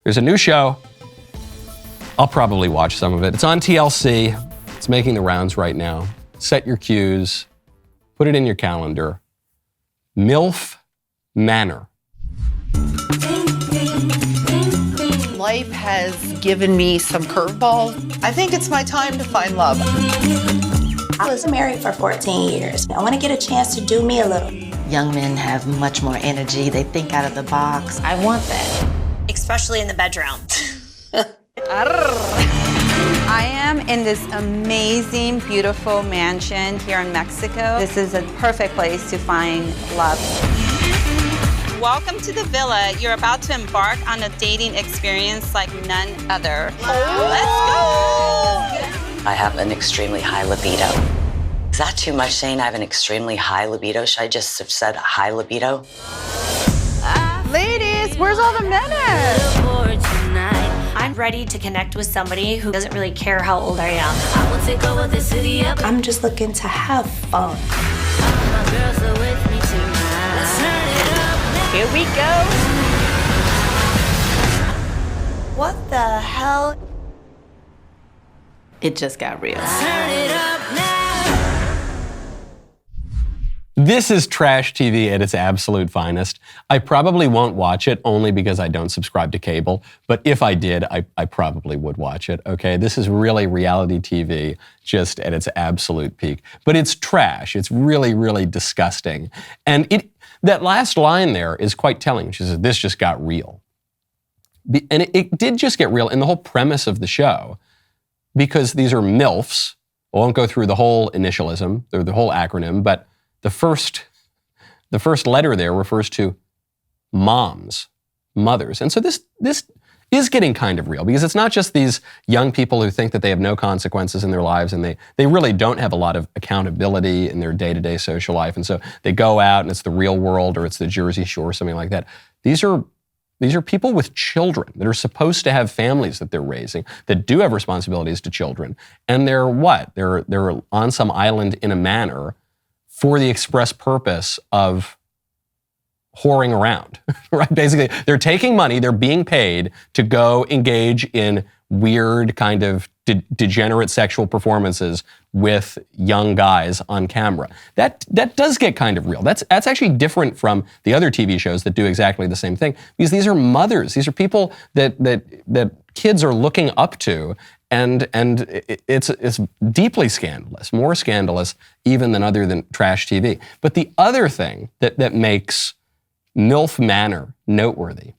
There's a new show. I'll probably watch some of it. It's on TLC. It's making the rounds right now. Set your cues. Put it in your calendar. MILF Manor. Life has given me some curveballs. I think it's my time to find love. I was married for 14 years. I want to get a chance to do me a little. Young men have much more energy. They think out of the box. I want that. Especially in the bedroom. I am in this amazing, beautiful mansion here in Mexico. This is a perfect place to find love. Welcome to the villa. You're about to embark on a dating experience like none other. Let's go! I have an extremely high libido. Is that too much saying I have an extremely high libido? Should I just have said high libido? Ladies, where's all the men at? I'm ready to connect with somebody who doesn't really care how old I am. I'm just looking to have fun. Here we go. What the hell? It just got real. This is trash TV at its absolute finest. I probably won't watch it only because I don't subscribe to cable. But if I did, I probably would watch it, okay? This is really reality TV just at its absolute peak. But it's trash. It's really, really disgusting. And that last line there is quite telling. She says, this just got real. And it did just get real in the whole premise of the show because these are MILFs. I won't go through the whole initialism, the whole acronym, but the first letter there refers to moms, mothers. And so this is getting kind of real because it's not just these young people who think that they have no consequences in their lives and they really don't have a lot of accountability in their day-to-day social life. And so they go out and it's the real world or it's the Jersey Shore, something like that. These are people with children that are supposed to have families that they're raising, that do have responsibilities to children. And they're what? They're on some island in a manor for the express purpose of whoring around, right? Basically, they're taking money, they're being paid to go engage in weird kind of degenerate sexual performances with young guys on camera. That does get kind of real. That's actually different from the other TV shows that do exactly the same thing, because these are mothers, these are people that kids are looking up to. And it's deeply scandalous, more scandalous even than trash TV. But the other thing that makes MILF Manor noteworthy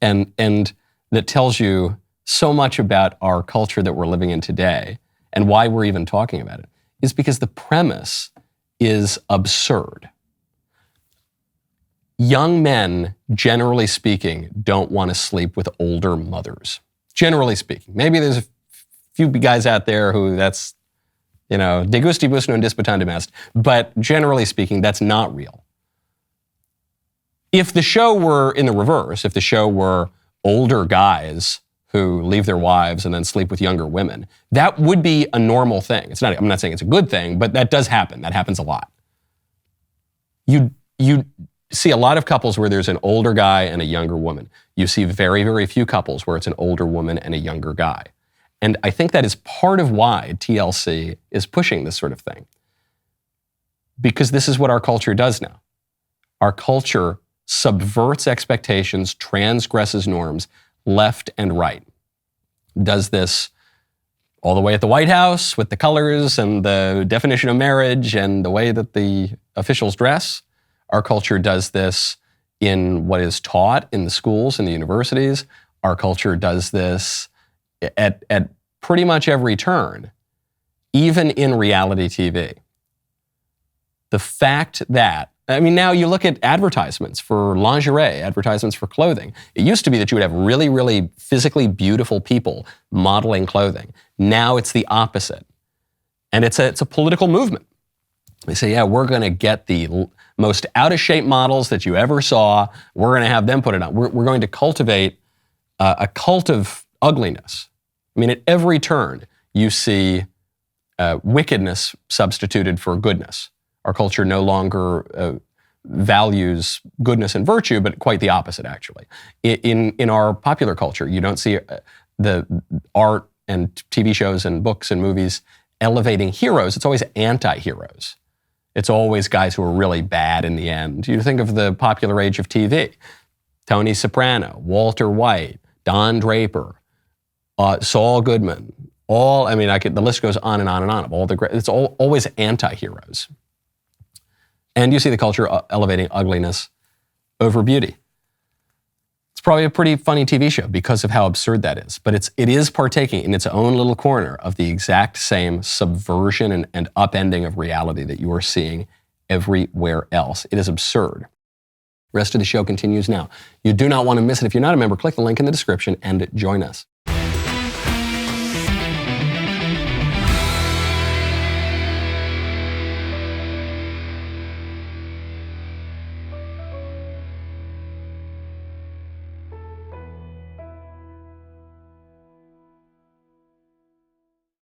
and that tells you so much about our culture that we're living in today and why we're even talking about it is because the premise is absurd. Young men, generally speaking, don't want to sleep with older mothers. Generally speaking. Maybe there's a few guys out there who that's, de gustibus non disputandum est, but generally speaking, that's not real. If the show were in the reverse, if the show were older guys who leave their wives and then sleep with younger women, that would be a normal thing. I'm not saying it's a good thing, but that does happen. That happens a lot. You see a lot of couples where there's an older guy and a younger woman. You see very, very few couples where it's an older woman and a younger guy. And I think that is part of why TLC is pushing this sort of thing. Because this is what our culture does now. Our culture subverts expectations, transgresses norms, left and right. Does this all the way at the White House with the colors and the definition of marriage and the way that the officials dress. Our culture does this in what is taught in the schools and the universities. Our culture does this at pretty much every turn, even in reality TV. The fact that, now you look at advertisements for lingerie, advertisements for clothing. It used to be that you would have really, really physically beautiful people modeling clothing. Now it's the opposite. And it's a political movement. They say, yeah, we're going to get the most out-of-shape models that you ever saw. We're going to have them put it on. We're going to cultivate a cult of ugliness. At every turn, you see wickedness substituted for goodness. Our culture no longer values goodness and virtue, but quite the opposite, actually. In our popular culture, you don't see the art and TV shows and books and movies elevating heroes. It's always anti-heroes. It's always guys who are really bad in the end. You think of the popular age of TV. Tony Soprano, Walter White, Don Draper, Saul Goodman. The list goes on and on and on of all the great. It's always anti-heroes. And you see the culture elevating ugliness over beauty. It's probably a pretty funny TV show because of how absurd that is. But it is partaking in its own little corner of the exact same subversion and upending of reality that you are seeing everywhere else. It is absurd. The rest of the show continues now. You do not want to miss it. If you're not a member, click the link in the description and join us.